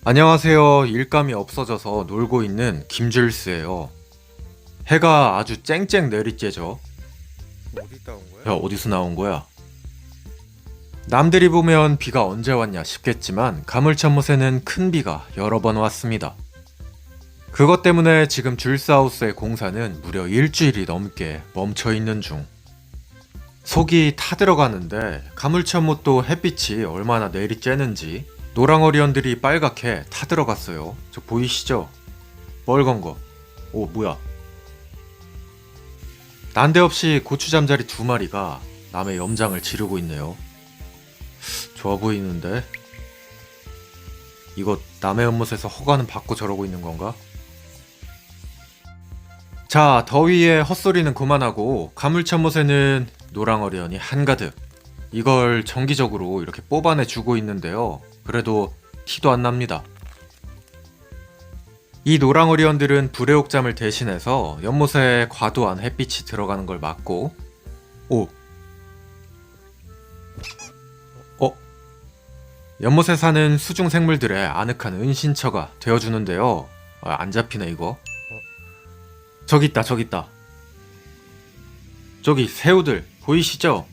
안녕하세요. 일감이 없어져서 놀고 있는 김줄스예요. 해가 아주 쨍쨍 내리쬐죠. 어디다 온 야, 거야? 어디서 나온 거야? 남들이 보면 비가 언제 왔냐 싶겠지만 가물천못에는 큰 비가 여러 번 왔습니다. 그것 때문에 지금 줄스하우스의 공사는 무려 일주일이 넘게 멈춰 있는 중. 속이 타들어가는데 가물천못도 햇빛이 얼마나 내리쬐는지 노랑어리언들이 빨갛게 타들어갔어요. 저 보이시죠? 빨간 거. 오, 뭐야? 난데없이 고추잠자리 두 마리가 남의 염장을 지르고 있네요. 좋아 보이는데? 이거 남의 연못에서 허가는 받고 저러고 있는 건가? 자, 더위에 헛소리는 그만하고 가물천못에는 노랑어리언이 한가득. 이걸 정기적으로 이렇게 뽑아내 주고 있는데요. 그래도 티도 안 납니다. 이 노랑어리언들은 불의옥잠을 대신해서 연못에 과도한 햇빛이 들어가는 걸 막고 오! 연못에 사는 수중 생물들의 아늑한 은신처가 되어주는데요. 안 잡히네 이거. 저기 있다 저기 있다. 저기 새우들 보이시죠?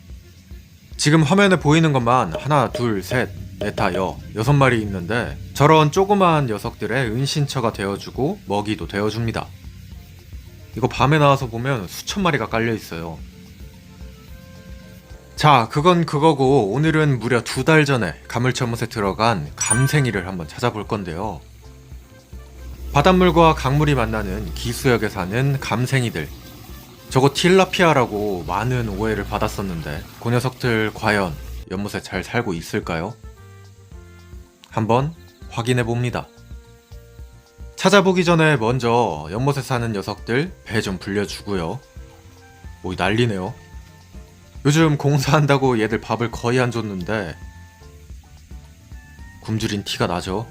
지금 화면에 보이는 것만 하나 둘 셋 넷 다 여섯 마리 있는데 저런 조그마한 녀석들의 은신처가 되어주고 먹이도 되어줍니다. 이거 밤에 나와서 보면 수천 마리가 깔려 있어요. 자, 그건 그거고 오늘은 무려 2달 전에 가물천못에 들어간 감생이를 한번 찾아볼 건데요. 바닷물과 강물이 만나는 기수역에 사는 감생이들. 저거 틸라피아라고 많은 오해를 받았었는데 그 녀석들 과연 연못에 잘 살고 있을까요? 한번 확인해 봅니다. 찾아보기 전에 먼저 연못에 사는 녀석들 배 좀 불려주고요. 오, 난리네요. 요즘 공사한다고 얘들 밥을 거의 안 줬는데 굶주린 티가 나죠.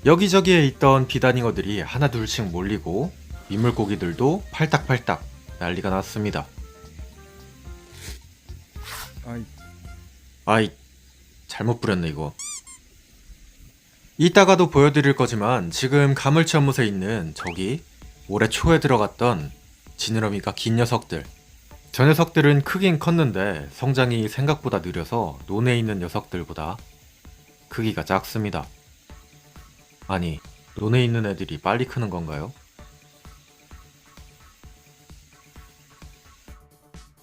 여기저기에 있던 비단잉어들이 하나둘씩 몰리고 민물고기들도 팔딱팔딱 난리가 났습니다. 아이, 잘못 뿌렸네 이거. 이따가도 보여드릴 거지만 지금 가물치연못에 있는 저기 올해 초에 들어갔던 지느러미가 긴 녀석들. 저 녀석들은 크긴 컸는데 성장이 생각보다 느려서 논에 있는 녀석들보다 크기가 작습니다. 아니, 논에 있는 애들이 빨리 크는 건가요?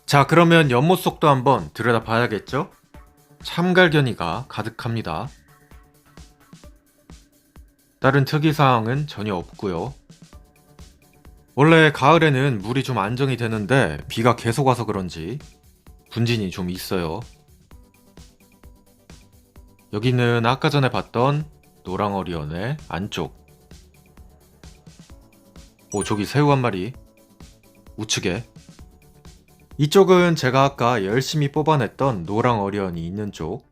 자, 그러면 연못 속도 한번 들여다 봐야겠죠? 참갈견이가 가득합니다. 다른 특이사항은 전혀 없고요. 원래 가을에는 물이 좀 안정이 되는데 비가 계속 와서 그런지 분진이 좀 있어요. 여기는 아까 전에 봤던 노랑어리언의 안쪽. 오, 저기 새우 한 마리. 우측에. 이쪽은 제가 아까 열심히 뽑아냈던 노랑어리언이 있는 쪽.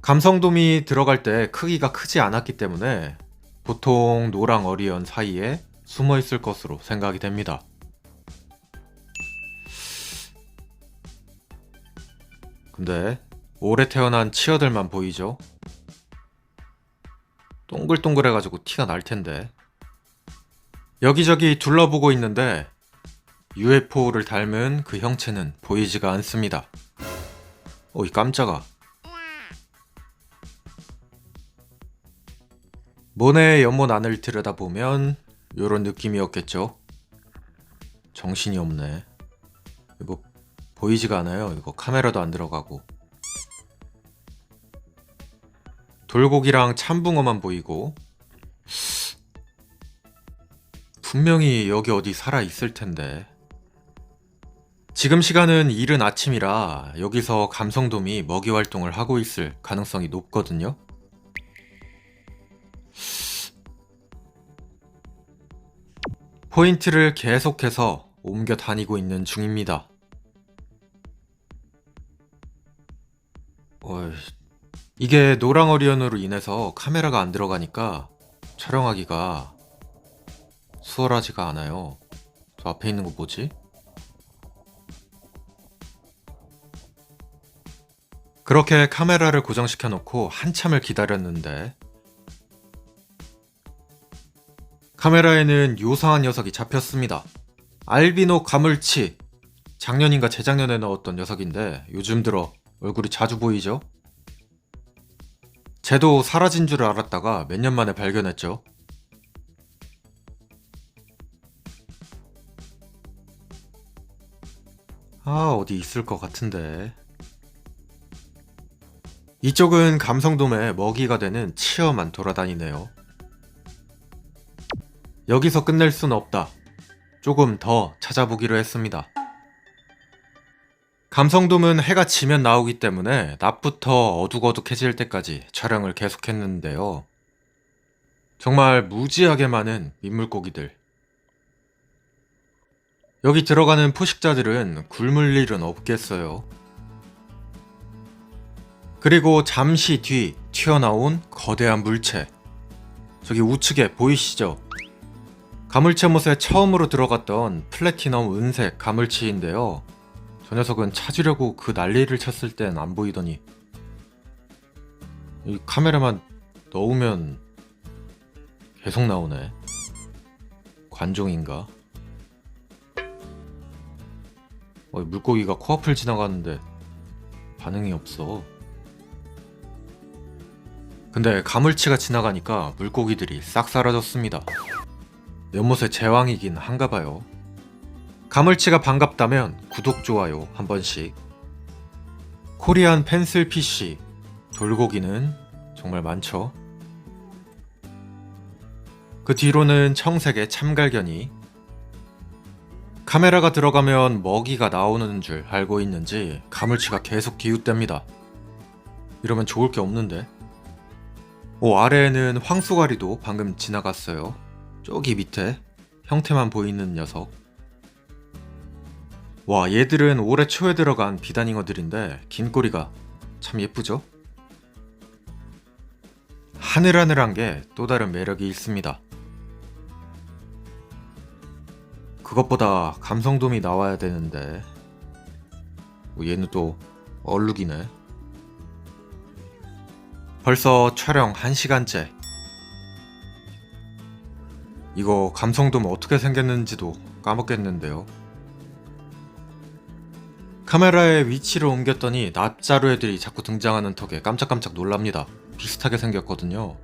감성돔이 들어갈 때 크기가 크지 않았기 때문에 보통 노랑어리언 사이에 숨어 있을 것으로 생각이 됩니다. 근데 올해 태어난 치어들만 보이죠? 동글동글해가지고 티가 날 텐데. 여기저기 둘러보고 있는데 UFO를 닮은 그 형체는 보이지가 않습니다. 어이 깜짝아. 모네의 연못 안을 들여다보면 요런 느낌이었겠죠? 정신이 없네. 이거 보이지가 않아요. 이거 카메라도 안 들어가고. 돌고기랑 참붕어만 보이고 분명히 여기 어디 살아있을 텐데. 지금 시간은 이른 아침이라 여기서 감성돔이 먹이 활동을 하고 있을 가능성이 높거든요. 포인트를 계속해서 옮겨 다니고 있는 중입니다. 이게 노랑어리언으로 인해서 카메라가 안 들어가니까 촬영하기가 수월하지가 않아요. 저 앞에 있는 거 뭐지? 그렇게 카메라를 고정시켜 놓고 한참을 기다렸는데 카메라에는 요상한 녀석이 잡혔습니다. 알비노 가물치. 작년인가 재작년에 넣었던 녀석인데 요즘 들어 얼굴이 자주 보이죠? 쟤도 사라진 줄 알았다가 몇 년 만에 발견했죠. 어디 있을 것 같은데. 이쪽은 감성돔의 먹이가 되는 치어만 돌아다니네요. 여기서 끝낼 순 없다. 조금 더 찾아보기로 했습니다. 감성돔은 해가 지면 나오기 때문에 낮부터 어둑어둑해질 때까지 촬영을 계속했는데요. 정말 무지하게 많은 민물고기들. 여기 들어가는 포식자들은 굶을 일은 없겠어요. 그리고 잠시 뒤 튀어나온 거대한 물체. 저기 우측에 보이시죠? 가물치 못에 처음으로 들어갔던 플래티넘 은색 가물치인데요. 저 녀석은 찾으려고 그 난리를 쳤을 땐 안 보이더니 이 카메라만 넣으면 계속 나오네. 관종인가? 물고기가 코앞을 지나가는데 반응이 없어. 근데 가물치가 지나가니까 물고기들이 싹 사라졌습니다. 연못의 제왕이긴 한가봐요. 가물치가 반갑다면 구독, 좋아요 한 번씩. 코리안 펜슬피쉬. 돌고기는 정말 많죠. 그 뒤로는 청색의 참갈견이. 카메라가 들어가면 먹이가 나오는 줄 알고 있는지 가물치가 계속 기웃댑니다. 이러면 좋을 게 없는데. 아래에는 황소가리도 방금 지나갔어요. 저기 밑에 형태만 보이는 녀석. 와, 얘들은 올해 초에 들어간 비단잉어들인데 긴 꼬리가 참 예쁘죠? 하늘하늘한 게 또 다른 매력이 있습니다. 그것보다 감성돔이 나와야 되는데 얘는 또 얼룩이네. 벌써 촬영 1시간째. 이거 감성돔 어떻게 생겼는지도 까먹겠는데요. 카메라의 위치를 옮겼더니 납자루 애들이 자꾸 등장하는 턱에 깜짝깜짝 놀랍니다. 비슷하게 생겼거든요.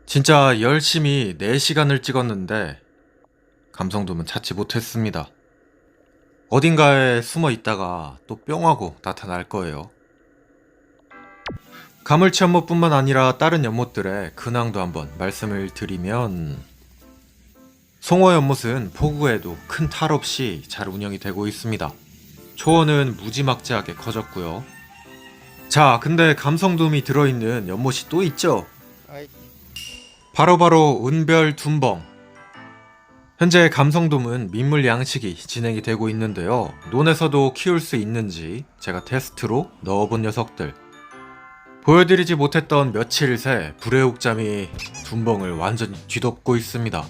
진짜 열심히 4시간을 찍었는데 감성돔은 찾지 못했습니다. 어딘가에 숨어 있다가 또 뿅 하고 나타날 거예요. 가물치 연못뿐만 아니라 다른 연못들의 근황도 한번 말씀을 드리면 송어 연못은 폭우에도 큰 탈 없이 잘 운영이 되고 있습니다. 초원은 무지막지하게 커졌고요. 자, 근데 감성돔이 들어있는 연못이 또 있죠? 아이, 바로바로 은별 둔벙. 현재 감성돔은 민물 양식이 진행이 되고 있는데요. 논에서도 키울 수 있는지 제가 테스트로 넣어본 녀석들. 보여드리지 못했던 며칠 새 불의옥잠이 둔벙을 완전히 뒤덮고 있습니다.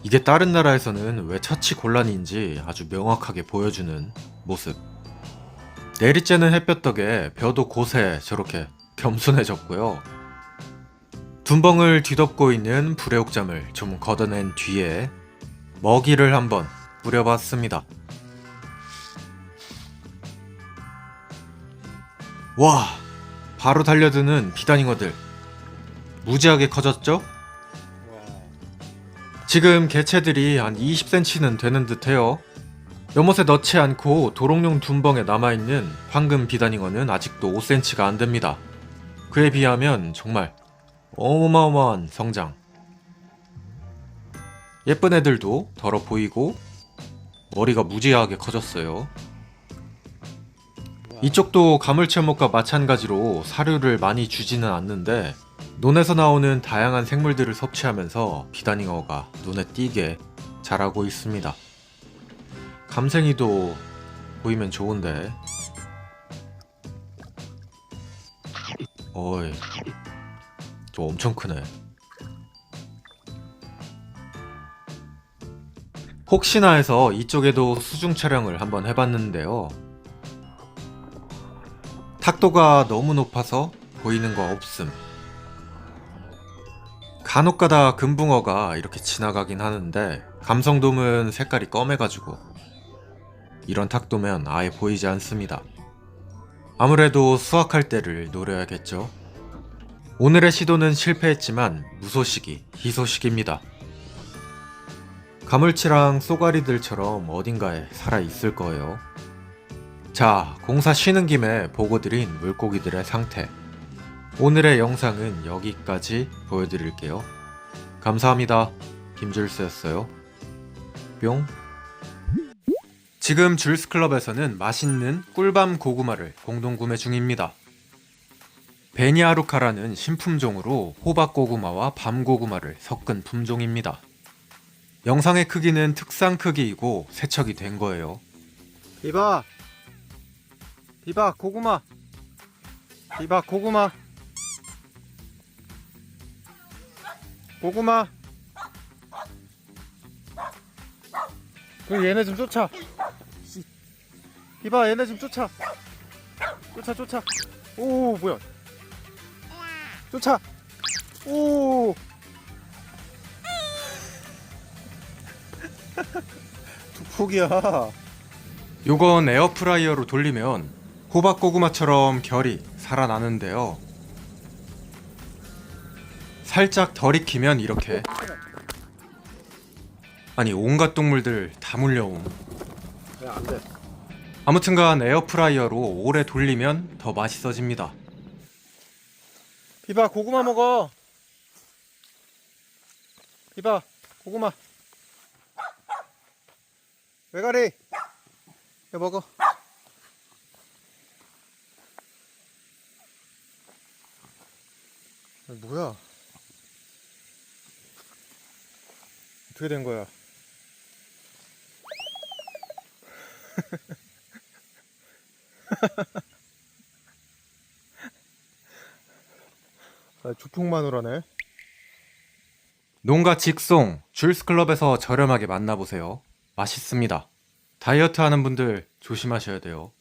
이게 다른 나라에서는 왜 처치 곤란인지 아주 명확하게 보여주는 모습. 내리쬐는 햇볕 덕에 벼도 곳에 저렇게 겸손해졌고요. 둔벙을 뒤덮고 있는 불의옥잠을 좀 걷어낸 뒤에 먹이를 한번 뿌려봤습니다. 와! 바로 달려드는 비단잉어들. 무지하게 커졌죠? 와, 지금 개체들이 한 20cm는 되는 듯해요. 연못에 넣지 않고 도롱뇽 둔벙에 남아있는 황금 비단잉어는 아직도 5cm가 안됩니다. 그에 비하면 정말 어마어마한 성장. 예쁜 애들도 덜어 보이고 머리가 무지하게 커졌어요. 이쪽도 가물치 연못과 마찬가지로 사료를 많이 주지는 않는데 논에서 나오는 다양한 생물들을 섭취하면서 비단잉어가 눈에 띄게 자라고 있습니다. 감생이도 보이면 좋은데. 어이, 저 엄청 크네. 혹시나 해서 이쪽에도 수중 촬영을 한번 해봤는데요. 탁도가 너무 높아서 보이는 거 없음. 간혹가다 금붕어가 이렇게 지나가긴 하는데 감성돔은 색깔이 검해가지고 이런 탁도면 아예 보이지 않습니다. 아무래도 수확할 때를 노려야겠죠. 오늘의 시도는 실패했지만 무소식이 희소식입니다. 가물치랑 쏘가리들처럼 어딘가에 살아있을 거예요. 자, 공사 쉬는 김에 보고드린 물고기들의 상태. 오늘의 영상은 여기까지 보여드릴게요. 감사합니다. 김줄스였어요. 뿅. 지금 줄스클럽에서는 맛있는 꿀밤 고구마를 공동 구매 중입니다. 베니아루카라는 신품종으로 호박고구마와 밤고구마를 섞은 품종입니다. 영상의 크기는 특상 크기이고 세척이 된 거예요. 비바 고구마. 비바 고구마. 고구마. 그럼 얘네 좀 쫓아. 비바 얘네 좀 쫓아. 쫓아. 오 뭐야? 쫓아. 오. 두 폭이야. 요건 에어프라이어로 돌리면 호박고구마처럼 결이 살아나는데요. 살짝 덜 익히면 이렇게, 아니 온갖 동물들 다 물려옴. 야, 안 돼. 아무튼간 에어프라이어로 오래 돌리면 더 맛있어집니다. 비바 고구마 먹어. 비바 고구마. 외가리. 야 먹어. 뭐야? 어떻게 된 거야? 주폭마누라네. 농가 직송 줄스클럽에서 저렴하게 만나보세요. 맛있습니다. 다이어트 하는 분들 조심하셔야 돼요.